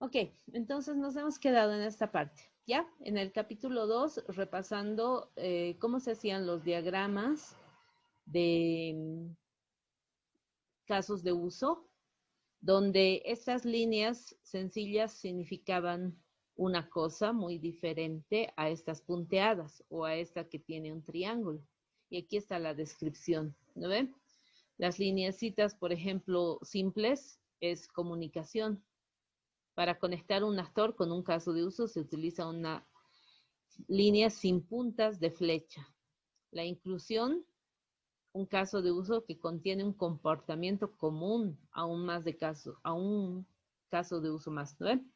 Ok, entonces nos hemos quedado en esta parte, ¿ya? En el capítulo 2, repasando cómo se hacían los diagramas de casos de uso, donde estas líneas sencillas significaban una cosa muy diferente a estas punteadas o a esta que tiene un triángulo. Y aquí está la descripción, ¿no ven? Las lineecitas, por ejemplo, simples, es comunicación. Para conectar un actor con un caso de uso se utiliza una línea sin puntas de flecha. La inclusión, un caso de uso que contiene un comportamiento común a un caso de uso más, ¿no ven?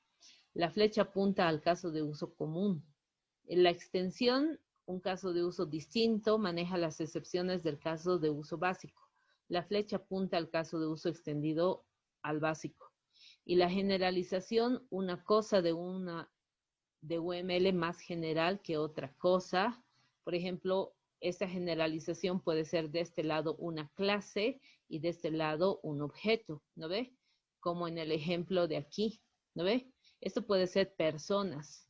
La flecha apunta al caso de uso común. En la extensión, un caso de uso distinto maneja las excepciones del caso de uso básico. La flecha apunta al caso de uso extendido al básico. Y la generalización, una cosa de UML más general que otra cosa. Por ejemplo, esta generalización puede ser de este lado una clase y de este lado un objeto, ¿no ve? Como en el ejemplo de aquí, ¿no ve? Esto puede ser personas,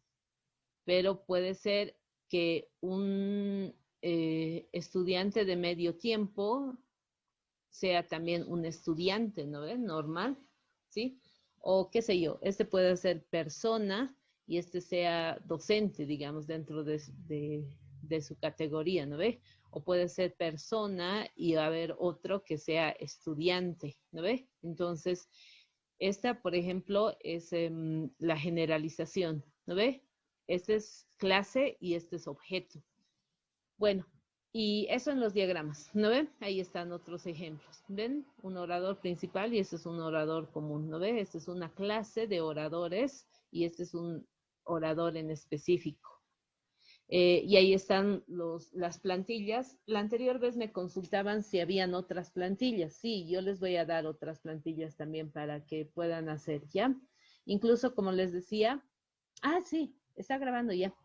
pero puede ser que un estudiante de medio tiempo sea también un estudiante, ¿no ve? Normal, ¿sí? O qué sé yo, este puede ser persona y este sea docente, digamos, dentro de su categoría, ¿no ve? O puede ser persona y haber otro que sea estudiante, ¿no ve? Entonces, esta, por ejemplo, es la generalización, ¿no ve? Este es clase y este es objeto. Bueno, y eso en los diagramas, ¿no ven? Ahí están otros ejemplos. ¿Ven? Un orador principal y este es un orador común, ¿no ven? Esta es una clase de oradores y este es un orador en específico. Y ahí están las plantillas. La anterior vez me consultaban si habían otras plantillas. Sí, yo les voy a dar otras plantillas también para que puedan hacer, ¿ya? Incluso, como les decía, sí, está grabando ya.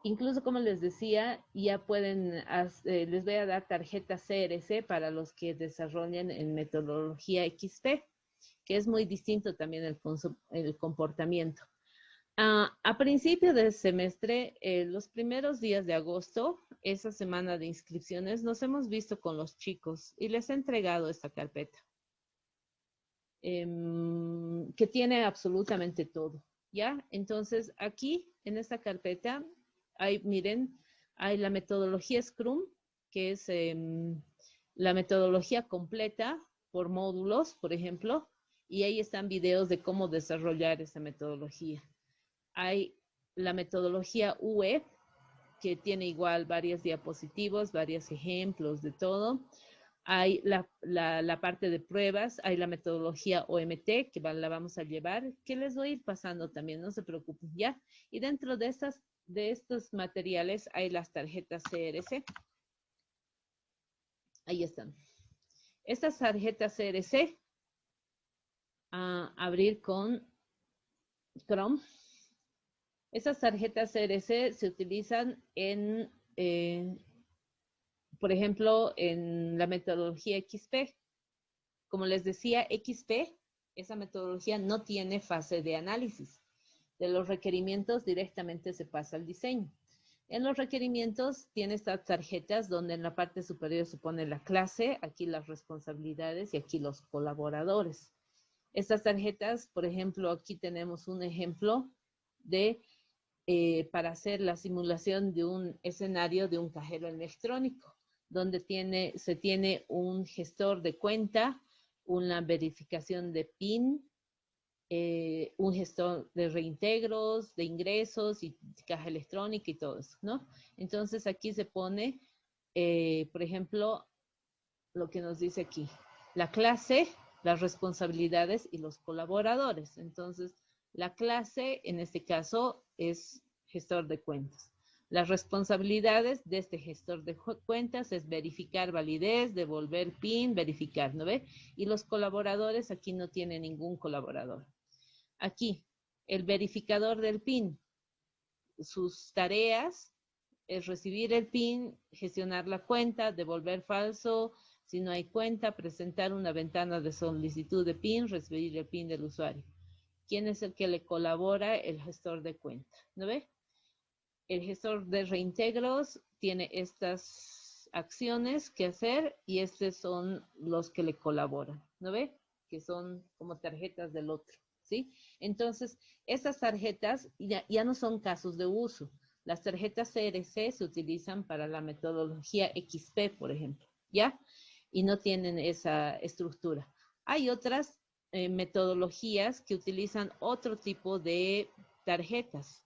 Incluso, como les decía, ya pueden, les voy a dar tarjetas CRC para los que desarrollen en metodología XP, que es muy distinto también el comportamiento. A principio del semestre, los primeros días de agosto, esa semana de inscripciones, nos hemos visto con los chicos y les he entregado esta carpeta, que tiene absolutamente todo, ¿ya? Entonces, aquí, en esta carpeta, miren, hay la metodología Scrum, que es la metodología completa por módulos, por ejemplo, y ahí están videos de cómo desarrollar esa metodología. Hay la metodología UE, que tiene igual varias diapositivas, varios ejemplos de todo. Hay la parte de pruebas, hay la metodología OMT, que la vamos a llevar, que les voy a ir pasando también, no se preocupen, ¿ya? Y dentro de estos materiales hay las tarjetas CRC. Ahí están. Estas tarjetas CRC, abrir con Chrome. Estas tarjetas CRC se utilizan por ejemplo, en la metodología XP. Como les decía, XP, esa metodología no tiene fase de análisis. De los requerimientos directamente se pasa al diseño. En los requerimientos tiene estas tarjetas donde en la parte superior se pone la clase, aquí las responsabilidades y aquí los colaboradores. Estas tarjetas, por ejemplo, aquí tenemos un ejemplo de para hacer la simulación de un escenario de un cajero electrónico, donde se tiene un gestor de cuenta, una verificación de PIN, un gestor de reintegros, de ingresos y caja electrónica y todo eso, ¿no? Entonces aquí se pone, por ejemplo, lo que nos dice aquí, la clase, las responsabilidades y los colaboradores. Entonces, la clase, en este caso, es gestor de cuentas. Las responsabilidades de este gestor de cuentas es verificar validez, devolver PIN, verificar, ¿no ve? Y los colaboradores, aquí no tiene ningún colaborador. Aquí, el verificador del PIN, sus tareas es recibir el PIN, gestionar la cuenta, devolver falso, si no hay cuenta, presentar una ventana de solicitud de PIN, recibir el PIN del usuario. ¿Quién es el que le colabora? El gestor de cuenta, ¿no ve? El gestor de reintegros tiene estas acciones que hacer y estos son los que le colaboran, ¿no ve? Que son como tarjetas del otro, ¿sí? Entonces, estas tarjetas ya no son casos de uso. Las tarjetas CRC se utilizan para la metodología XP, por ejemplo, ¿ya? Y no tienen esa estructura. Hay otras metodologías que utilizan otro tipo de tarjetas.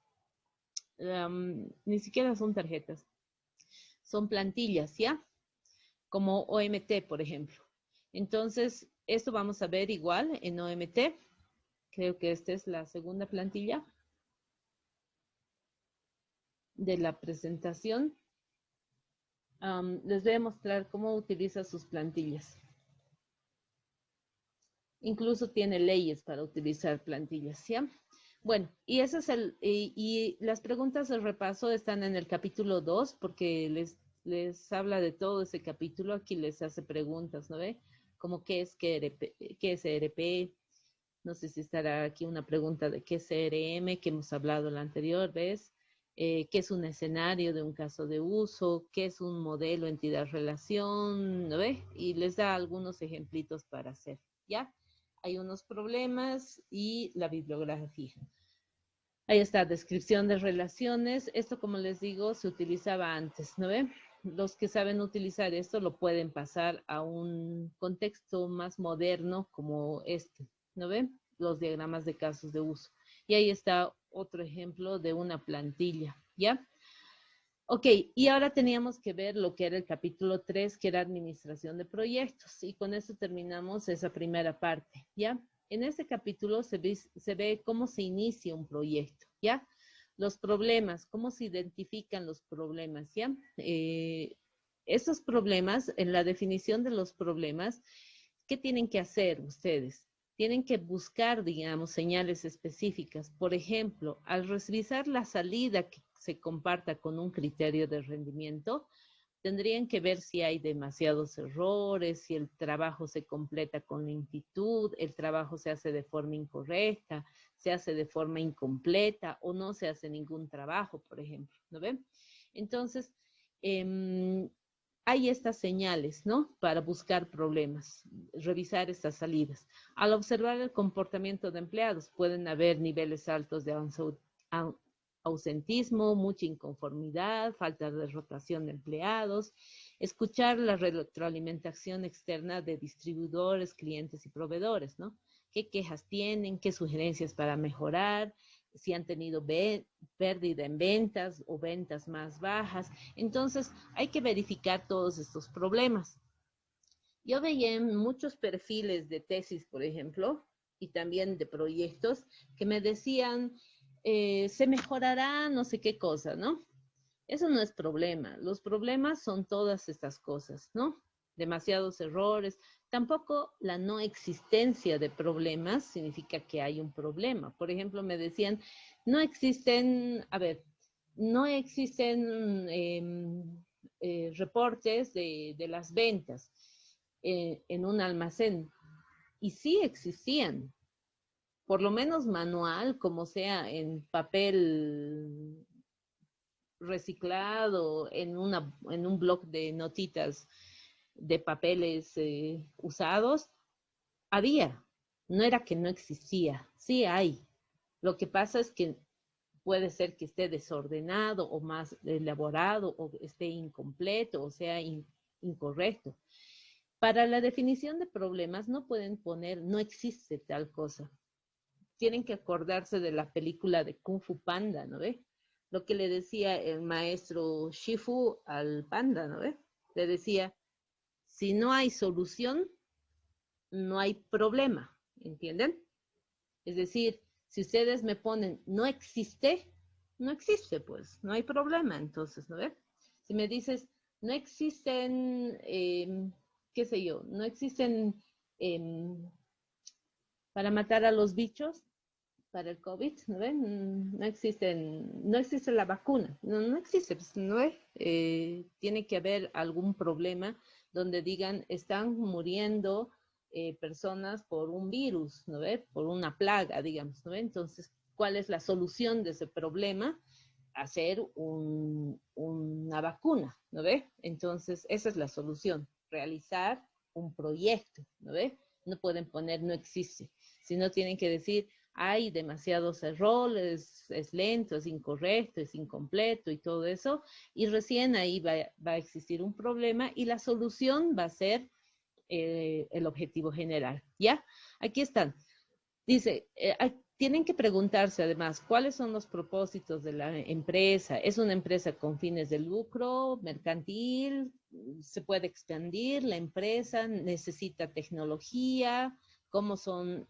Ni siquiera son tarjetas, son plantillas, ¿ya? Como OMT, por ejemplo. Entonces, esto vamos a ver igual en OMT. Creo que esta es la segunda plantilla de la presentación. Les voy a mostrar cómo utiliza sus plantillas. Incluso tiene leyes para utilizar plantillas, ¿ya? Bueno, y ese es y las preguntas de repaso están en el capítulo 2 porque les habla de todo ese capítulo. Aquí les hace preguntas, ¿no ve? Como qué es ERP. No sé si estará aquí una pregunta de qué es CRM, que hemos hablado la anterior vez. ¿Qué es un escenario de un caso de uso? ¿Qué es un modelo entidad-relación? ¿No ve? Y les da algunos ejemplitos para hacer, ¿ya? Hay unos problemas y la bibliografía. Ahí está, descripción de relaciones. Esto, como les digo, se utilizaba antes, ¿no ve? Los que saben utilizar esto lo pueden pasar a un contexto más moderno como este, ¿no ve? Los diagramas de casos de uso. Y ahí está otro ejemplo de una plantilla, ¿ya? Ok, y ahora teníamos que ver lo que era el capítulo 3, que era administración de proyectos. Y con eso terminamos esa primera parte, ¿ya? En este capítulo se ve cómo se inicia un proyecto, ¿ya? Los problemas, cómo se identifican los problemas, ¿ya? Esos problemas, en la definición de los problemas, ¿qué tienen que hacer ustedes? Tienen que buscar, digamos, señales específicas. Por ejemplo, al revisar la salida que se comparta con un criterio de rendimiento, tendrían que ver si hay demasiados errores, si el trabajo se completa con lentitud, el trabajo se hace de forma incorrecta, se hace de forma incompleta o no se hace ningún trabajo, por ejemplo, ¿no ven? Entonces, hay estas señales, ¿no? Para buscar problemas, revisar estas salidas. Al observar el comportamiento de empleados, pueden haber niveles altos de ausentismo, mucha inconformidad, falta de rotación de empleados, escuchar la retroalimentación externa de distribuidores, clientes y proveedores, ¿no? ¿Qué quejas tienen? ¿Qué sugerencias para mejorar? Si han tenido pérdida en ventas o ventas más bajas. Entonces, hay que verificar todos estos problemas. Yo veía en muchos perfiles de tesis, por ejemplo, y también de proyectos, que me decían, se mejorará no sé qué cosa, ¿no? Eso no es problema. Los problemas son todas estas cosas, ¿no? Demasiados errores. Tampoco la no existencia de problemas significa que hay un problema. Por ejemplo, me decían, no existen, a ver, no existen reportes de las ventas en un almacén. Y sí existían, por lo menos manual, como sea en papel reciclado, en un bloc de notitas de papeles usados, había. No era que no existía, sí hay. Lo que pasa es que puede ser que esté desordenado o más elaborado o esté incompleto o sea incorrecto. Para la definición de problemas no pueden poner no existe tal cosa. Tienen que acordarse de la película de Kung Fu Panda, ¿no ve? Lo que le decía el maestro Shifu al panda, ¿no ve? Le decía, si no hay solución, no hay problema, ¿entienden? Es decir, si ustedes me ponen no existe, no existe, pues, no hay problema, entonces, ¿no ve? Si me dices, no existen, qué sé yo, no existen para matar a los bichos, para el COVID, ¿no ven? No existe la vacuna, no existe, pues, ¿no ve? Tiene que haber algún problema donde digan, están muriendo personas por un virus, ¿no ve? Por una plaga, digamos, ¿no ve? Entonces, ¿cuál es la solución de ese problema? Hacer una vacuna, ¿no ve? Entonces, esa es la solución, realizar un proyecto, ¿no ve? No pueden poner no existe, sino tienen que decir, hay demasiados errores, es lento, es incorrecto, es incompleto y todo eso, y recién ahí va a existir un problema y la solución va a ser el objetivo general, ¿ya? Aquí están. Dice, tienen que preguntarse además cuáles son los propósitos de la empresa. ¿Es una empresa con fines de lucro, mercantil? ¿Se puede expandir la empresa? ¿Necesita tecnología? ¿Cómo son,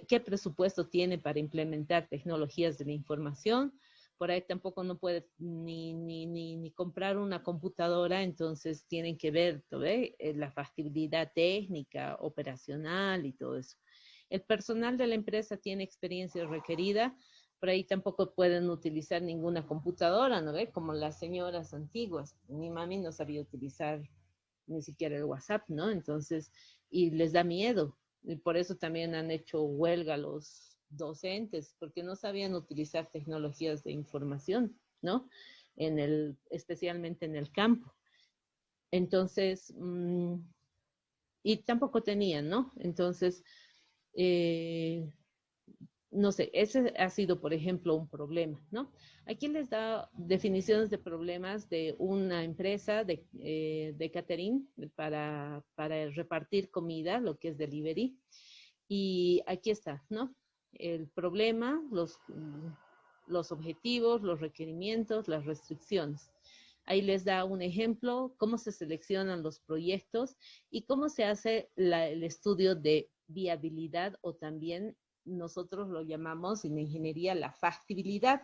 qué presupuesto tiene para implementar tecnologías de la información? Por ahí tampoco no puede ni comprar una computadora, entonces tienen que ver la factibilidad técnica, operacional y todo eso. El personal de la empresa tiene experiencia requerida, por ahí tampoco pueden utilizar ninguna computadora, ¿no ve? Como las señoras antiguas. Mi mami no sabía utilizar ni siquiera el WhatsApp, ¿no? Entonces, y les da miedo. Y por eso también han hecho huelga los docentes, porque no sabían utilizar tecnologías de información, ¿no? Especialmente en el campo. Entonces, y tampoco tenían, ¿no? Entonces, eh, no sé, ese ha sido, por ejemplo, un problema, ¿no? Aquí les da definiciones de problemas de una empresa de catering para repartir comida, lo que es delivery. Y aquí está, ¿no? El problema, los objetivos, los requerimientos, las restricciones. Ahí les da un ejemplo, cómo se seleccionan los proyectos y cómo se hace el estudio de viabilidad o también nosotros lo llamamos en ingeniería la factibilidad.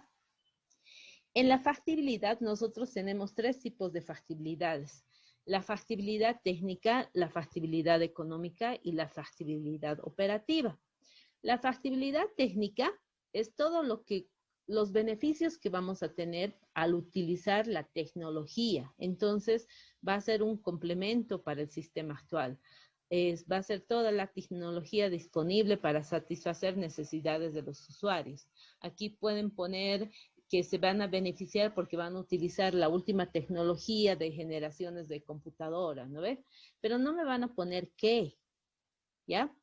En la factibilidad nosotros tenemos tres tipos de factibilidades. La factibilidad técnica, la factibilidad económica y la factibilidad operativa. La factibilidad técnica es todo los beneficios que vamos a tener al utilizar la tecnología. Entonces, va a ser un complemento para el sistema actual. Va a ser toda la tecnología disponible para satisfacer necesidades de los usuarios. Aquí pueden poner que se van a beneficiar porque van a utilizar la última tecnología de generaciones de computadora, ¿no ve? Pero no me van a poner qué, ¿ya?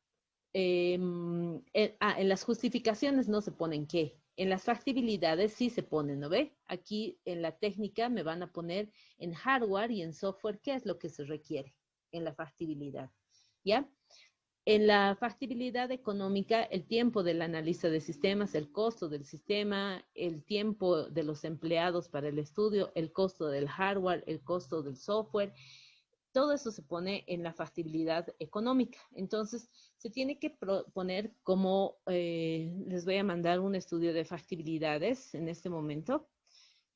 En las justificaciones no se ponen qué. En las factibilidades sí se ponen, ¿no ve? Aquí en la técnica me van a poner en hardware y en software qué es lo que se requiere en la factibilidad, ¿ya? En la factibilidad económica, el tiempo del analista de sistemas, el costo del sistema, el tiempo de los empleados para el estudio, el costo del hardware, el costo del software, todo eso se pone en la factibilidad económica. Entonces, se tiene que poner como, les voy a mandar un estudio de factibilidades en este momento,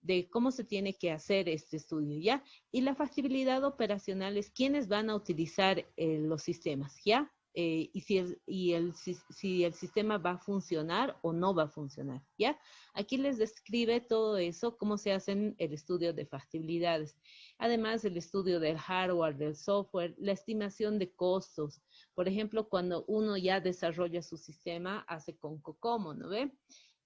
de cómo se tiene que hacer este estudio, ¿ya? Y la factibilidad operacional es quiénes van a utilizar los sistemas, ¿ya? Y si el sistema va a funcionar o no va a funcionar, ¿ya? Aquí les describe todo eso, cómo se hace el estudio de factibilidades. Además, el estudio del hardware, del software, la estimación de costos. Por ejemplo, cuando uno ya desarrolla su sistema, hace con COCOMO, ¿no ve?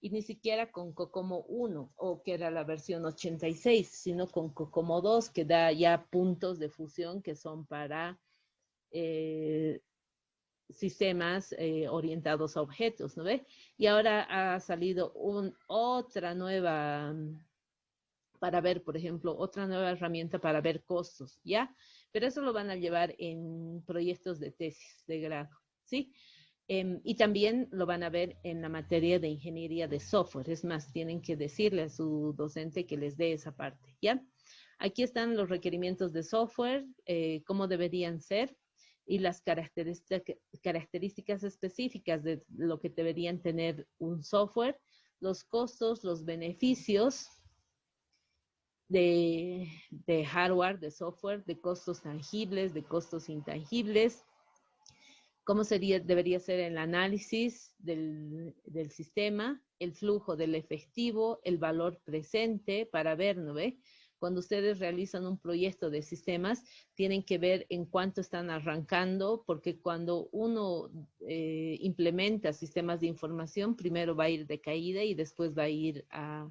Y ni siquiera con COCOMO 1, o que era la versión 86, sino con COCOMO 2, que da ya puntos de fusión que son para sistemas orientados a objetos, ¿no ve? Y ahora ha salido otra nueva, para ver, por ejemplo, otra nueva herramienta para ver costos, ¿ya? Pero eso lo van a llevar en proyectos de tesis de grado, ¿sí? Y también lo van a ver en la materia de ingeniería de software. Es más, tienen que decirle a su docente que les dé esa parte, ¿ya? Aquí están los requerimientos de software, cómo deberían ser y las características específicas de lo que deberían tener un software, los costos, los beneficios de hardware, de software, de costos tangibles, de costos intangibles, cómo debería ser el análisis del sistema, el flujo del efectivo, el valor presente para ver, ¿no ve? Cuando ustedes realizan un proyecto de sistemas, tienen que ver en cuánto están arrancando, porque cuando uno implementa sistemas de información, primero va a ir de caída y después va a ir a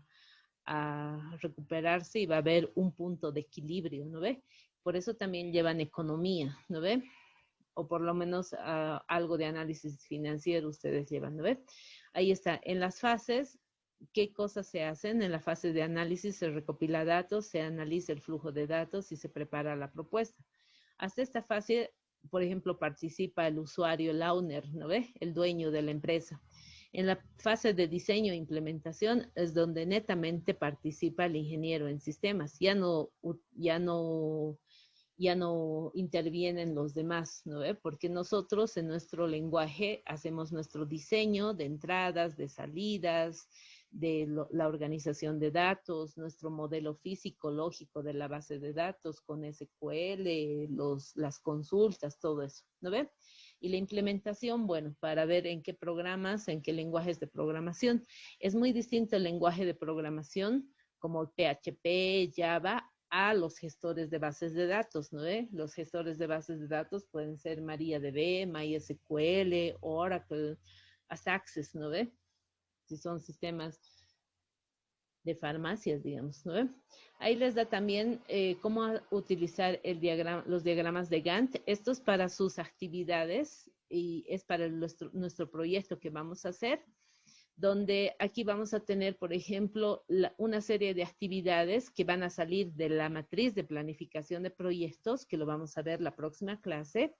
recuperarse y va a haber un punto de equilibrio, ¿no ve? Por eso también llevan economía, ¿no ve? O por lo menos algo de análisis financiero ustedes llevan, ¿no ve? Ahí está, en las fases, ¿qué cosas se hacen? En la fase de análisis se recopila datos, se analiza el flujo de datos y se prepara la propuesta. Hasta esta fase, por ejemplo, participa el usuario, el owner, ¿no ve? El dueño de la empresa. En la fase de diseño e implementación es donde netamente participa el ingeniero en sistemas. Ya no intervienen los demás, ¿no? Porque nosotros en nuestro lenguaje hacemos nuestro diseño de entradas, de salidas, la organización de datos, nuestro modelo físico, lógico de la base de datos con SQL, las consultas, todo eso, ¿no ve? Y la implementación, bueno, para ver en qué programas, en qué lenguajes de programación. Es muy distinto el lenguaje de programación como PHP, Java, a los gestores de bases de datos, ¿no ve? Los gestores de bases de datos pueden ser MariaDB, MySQL, Oracle, hasta Access, ¿no ve? Si son sistemas de farmacias, digamos, ¿no ve? Ahí les da también cómo utilizar los diagramas de Gantt. Esto es para sus actividades y es para nuestro proyecto que vamos a hacer, donde aquí vamos a tener, por ejemplo, una serie de actividades que van a salir de la matriz de planificación de proyectos, que lo vamos a ver la próxima clase,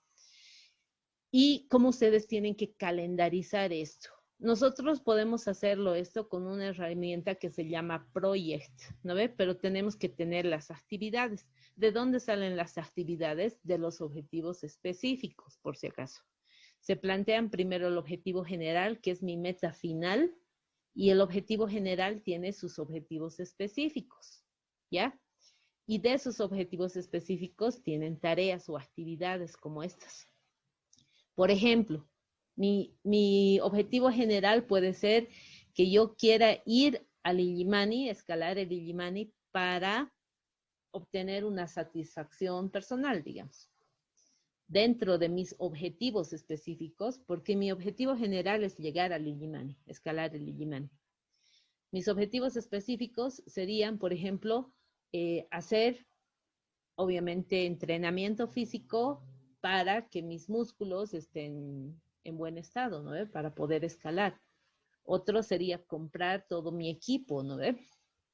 y cómo ustedes tienen que calendarizar esto. Nosotros podemos hacerlo esto con una herramienta que se llama Project, ¿no ve? Pero tenemos que tener las actividades. ¿De dónde salen las actividades? De los objetivos específicos, por si acaso. Se plantean primero el objetivo general, que es mi meta final, y el objetivo general tiene sus objetivos específicos, ¿ya? Y de esos objetivos específicos tienen tareas o actividades como estas. Por ejemplo, mi objetivo general puede ser que yo quiera ir al Illimani, escalar el Illimani para obtener una satisfacción personal, digamos, dentro de mis objetivos específicos, porque mi objetivo general es llegar al Illimani, escalar el Illimani. Mis objetivos específicos serían, por ejemplo, hacer, obviamente, entrenamiento físico para que mis músculos estén en buen estado, ¿no? Para poder escalar. Otro sería comprar todo mi equipo, ¿no?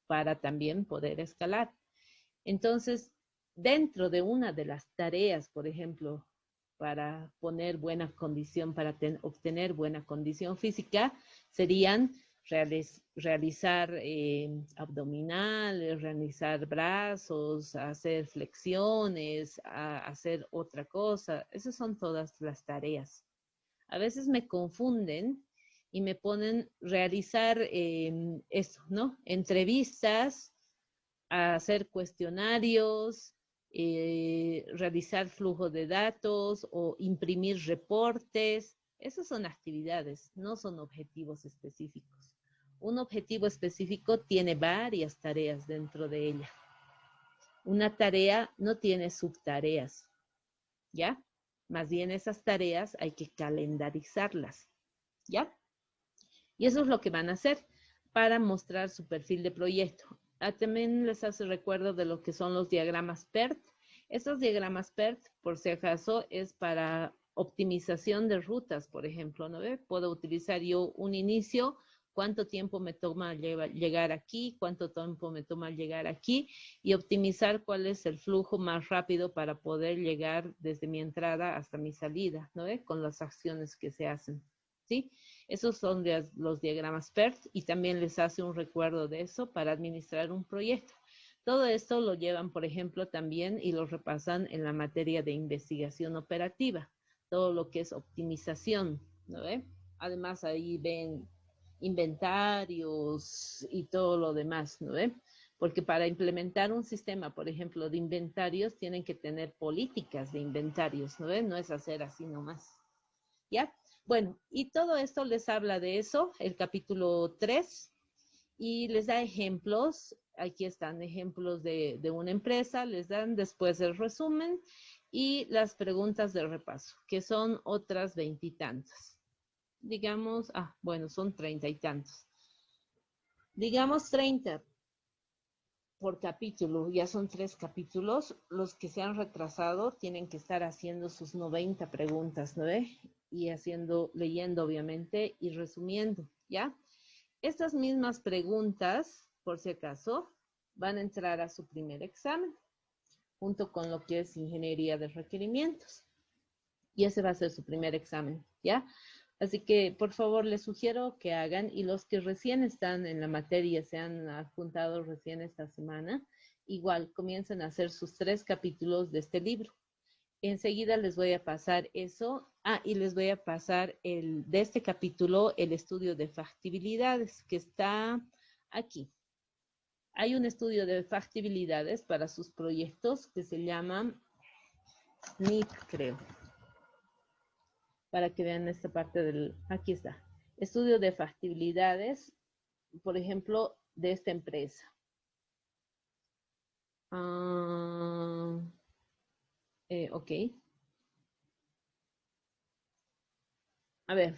Para también poder escalar. Entonces, dentro de una de las tareas, por ejemplo, para poner buena condición, para obtener buena condición física, serían realizar abdominales, realizar brazos, hacer flexiones, hacer otra cosa. Esas son todas las tareas. A veces me confunden y me ponen realizar eso, ¿no? Entrevistas, hacer cuestionarios, realizar flujo de datos o imprimir reportes. Esas son actividades, no son objetivos específicos. Un objetivo específico tiene varias tareas dentro de ella. Una tarea no tiene subtareas, ¿ya? Más bien esas tareas hay que calendarizarlas, ¿ya? Y eso es lo que van a hacer para mostrar su perfil de proyecto. También les hace recuerdo de lo que son los diagramas PERT. Estos diagramas PERT, por si acaso, es para optimización de rutas, por ejemplo, ¿no ve? Puedo utilizar yo un inicio, cuánto tiempo me toma llegar aquí, cuánto tiempo me toma llegar aquí, y optimizar cuál es el flujo más rápido para poder llegar desde mi entrada hasta mi salida, ¿no ve? Con las acciones que se hacen, ¿sí? Esos son los diagramas PERT y también les hace un recuerdo de eso para administrar un proyecto. Todo esto lo llevan, por ejemplo, también y lo repasan en la materia de investigación operativa, todo lo que es optimización, ¿no ve? Además ahí ven inventarios y todo lo demás, ¿no ve? Porque para implementar un sistema, por ejemplo, de inventarios, tienen que tener políticas de inventarios, ¿no ve? No es hacer así nomás, ¿ya? Bueno, y todo esto les habla de eso, el capítulo 3, y les da ejemplos. aquí están ejemplos de una empresa, les dan después el resumen y las preguntas de repaso, que son otras 20 y tantas. Digamos, bueno, son 30 y tantos. Digamos 30 por capítulo, ya son 3 capítulos. Los que se han retrasado tienen que estar haciendo sus 90 preguntas, ¿no ve? Y leyendo obviamente y resumiendo, ¿ya? Estas mismas preguntas, por si acaso, van a entrar a su primer examen, junto con lo que es ingeniería de requerimientos. Y ese va a ser su primer examen, ¿ya? Así que, por favor, les sugiero que hagan, y los que recién están en la materia, se han adjuntado recién esta semana, igual comiencen a hacer sus 3 capítulos de este libro. Enseguida les voy a pasar eso. Y les voy a pasar de este capítulo, el estudio de factibilidades, que está aquí. Hay un estudio de factibilidades para sus proyectos que se llama NIP, creo. Para que vean esta parte aquí está. Estudio de factibilidades, por ejemplo, de esta empresa. Ok. A ver,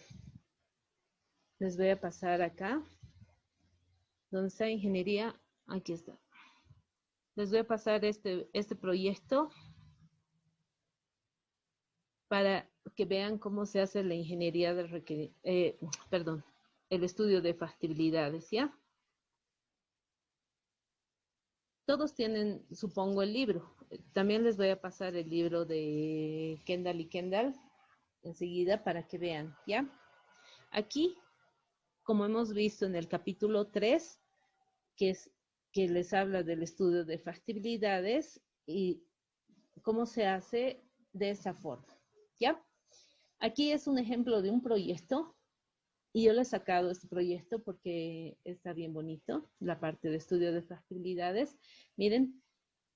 les voy a pasar acá. ¿Dónde está ingeniería? Aquí está. Les voy a pasar este proyecto para que vean cómo se hace la ingeniería de el estudio de factibilidades, ¿ya? Todos tienen, supongo, el libro. También les voy a pasar el libro de Kendall y Kendall enseguida para que vean, ¿ya? Aquí, como hemos visto en el capítulo 3, que les habla del estudio de factibilidades y cómo se hace de esa forma, ¿ya? Aquí es un ejemplo de un proyecto y yo le he sacado este proyecto porque está bien bonito, la parte de estudio de factibilidades. Miren,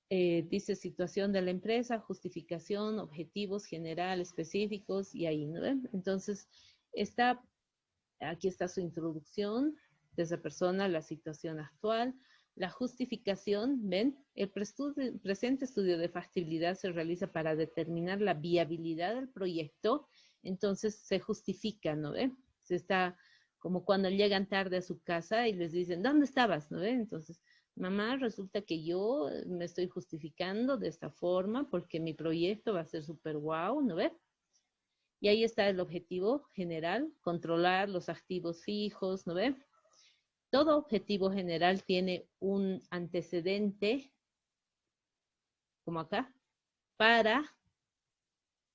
dice situación de la empresa, justificación, objetivos generales, específicos y ahí, ¿no ven? Entonces, aquí está su introducción de esa persona, la situación actual, la justificación, ¿ven? El presente estudio de factibilidad se realiza para determinar la viabilidad del proyecto, entonces se justifica, ¿no ven? Se está como cuando llegan tarde a su casa y les dicen, ¿dónde estabas? ¿No ven? Entonces, mamá, resulta que yo me estoy justificando de esta forma porque mi proyecto va a ser súper guau, ¿no ven? Y ahí está el objetivo general, controlar los activos fijos, ¿no ve? Todo objetivo general tiene un antecedente, como acá, para,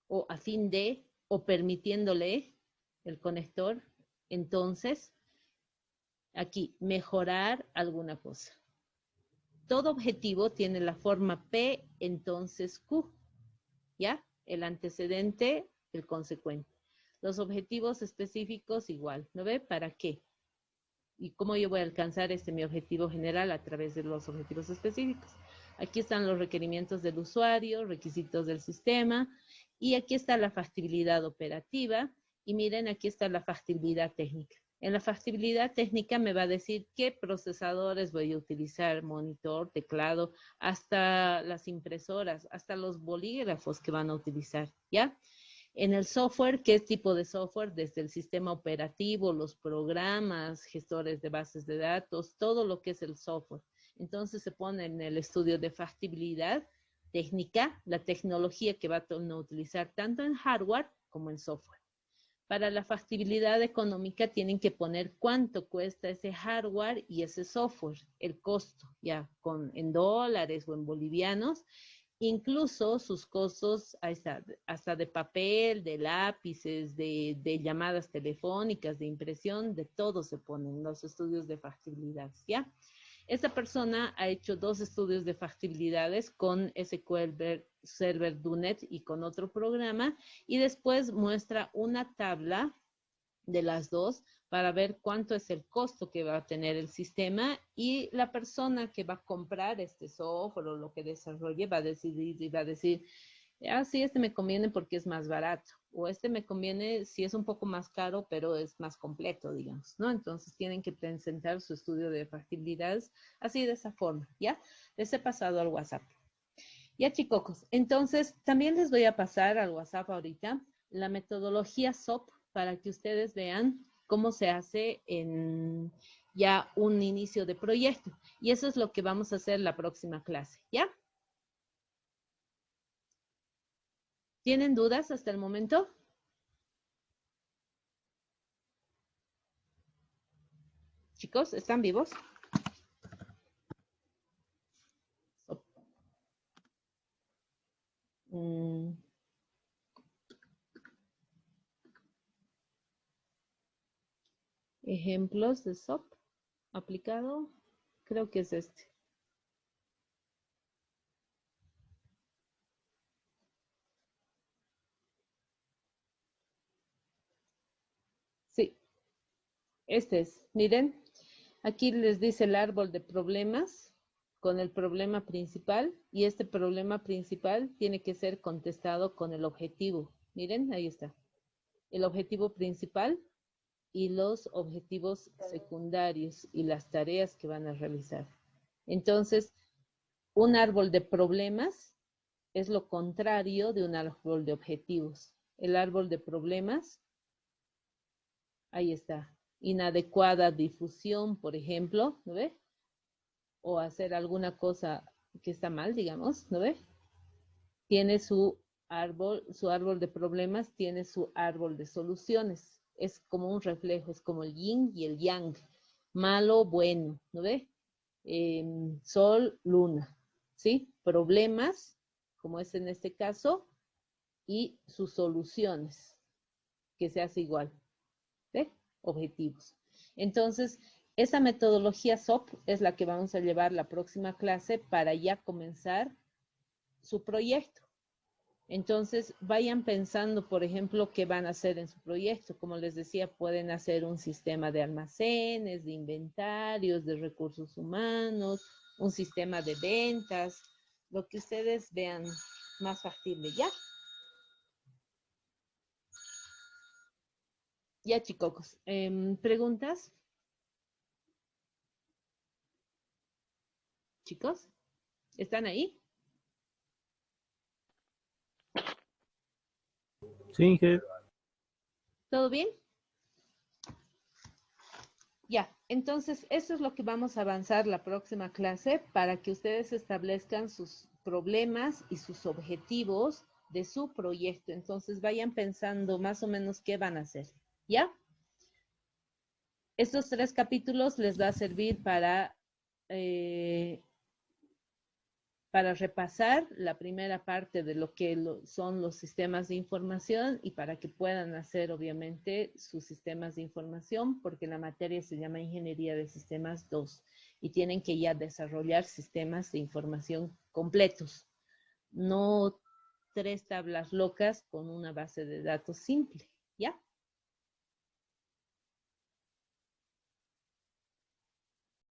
o a fin de, o permitiéndole el conector, entonces, aquí, mejorar alguna cosa. Todo objetivo tiene la forma P, entonces Q, ¿ya? El antecedente, el consecuente. Los objetivos específicos igual, ¿no ve? ¿Para qué? Y cómo yo voy a alcanzar mi objetivo general a través de los objetivos específicos. Aquí están los requerimientos del usuario, requisitos del sistema, y aquí está la factibilidad operativa, y miren, aquí está la factibilidad técnica. En la factibilidad técnica me va a decir qué procesadores voy a utilizar, monitor, teclado, hasta las impresoras, hasta los bolígrafos que van a utilizar, ¿ya? En el software, ¿qué tipo de software? Desde el sistema operativo, los programas, gestores de bases de datos, todo lo que es el software. Entonces se pone en el estudio de factibilidad técnica, la tecnología que va a utilizar tanto en hardware como en software. Para la factibilidad económica tienen que poner cuánto cuesta ese hardware y ese software, el costo, ya en dólares o en bolivianos. Incluso sus costos, ahí está, hasta de papel, de lápices, de llamadas telefónicas, de impresión, de todo se ponen los estudios de factibilidad, ¿ya? Esta persona ha hecho 2 estudios de factibilidades con SQL Server .NET y con otro programa, y después muestra una tabla de las 2 para ver cuánto es el costo que va a tener el sistema, y la persona que va a comprar este software o lo que desarrolle va a decidir y va a decir, Ah, sí, este me conviene porque es más barato. O este me conviene si es un poco más caro, pero es más completo, digamos, ¿no? Entonces tienen que presentar su estudio de factibilidades así de esa forma, ¿ya? Les he pasado al WhatsApp. Ya, chicos, entonces también les voy a pasar al WhatsApp ahorita la metodología SOP para que ustedes vean cómo se hace en ya un inicio de proyecto. Y eso es lo que vamos a hacer la próxima clase, ¿ya? ¿Tienen dudas hasta el momento? Chicos, ¿están vivos? SOP. Ejemplos de SOP aplicado. Creo que es este. Sí, este es. Miren, aquí les dice el árbol de problemas con el problema principal y este problema principal tiene que ser contestado con el objetivo. Miren, ahí está. El objetivo principal y los objetivos secundarios y las tareas que van a realizar. Entonces, un árbol de problemas es lo contrario de un árbol de objetivos. El árbol de problemas, ahí está. Inadecuada difusión, por ejemplo, ¿no ve? O hacer alguna cosa que está mal, digamos, ¿no ve? Tiene su árbol de problemas, tiene su árbol de soluciones. Es como un reflejo, es como el yin y el yang. Malo, bueno, ¿no ve? Sol, luna, ¿sí? Problemas, como es en este caso, y sus soluciones, que se hace igual, ¿ve? Objetivos. Entonces, esa metodología SOP es la que vamos a llevar la próxima clase para ya comenzar su proyecto. Entonces, vayan pensando, por ejemplo, qué van a hacer en su proyecto. Como les decía, pueden hacer un sistema de almacenes, de inventarios, de recursos humanos, un sistema de ventas, lo que ustedes vean más factible. ¿Ya? Ya, chicos. ¿Preguntas? Chicos, ¿están ahí? Sí, jefe. ¿Todo bien? Ya, entonces eso es lo que vamos a avanzar la próxima clase para que ustedes establezcan sus problemas y sus objetivos de su proyecto. Entonces vayan pensando más o menos qué van a hacer. ¿Ya? Estos 3 capítulos les va a servir eh, para repasar la primera parte de lo que son los sistemas de información y para que puedan hacer, obviamente, sus sistemas de información, porque la materia se llama Ingeniería de Sistemas 2 y tienen que ya desarrollar sistemas de información completos, no 3 tablas locas con una base de datos simple, ¿ya?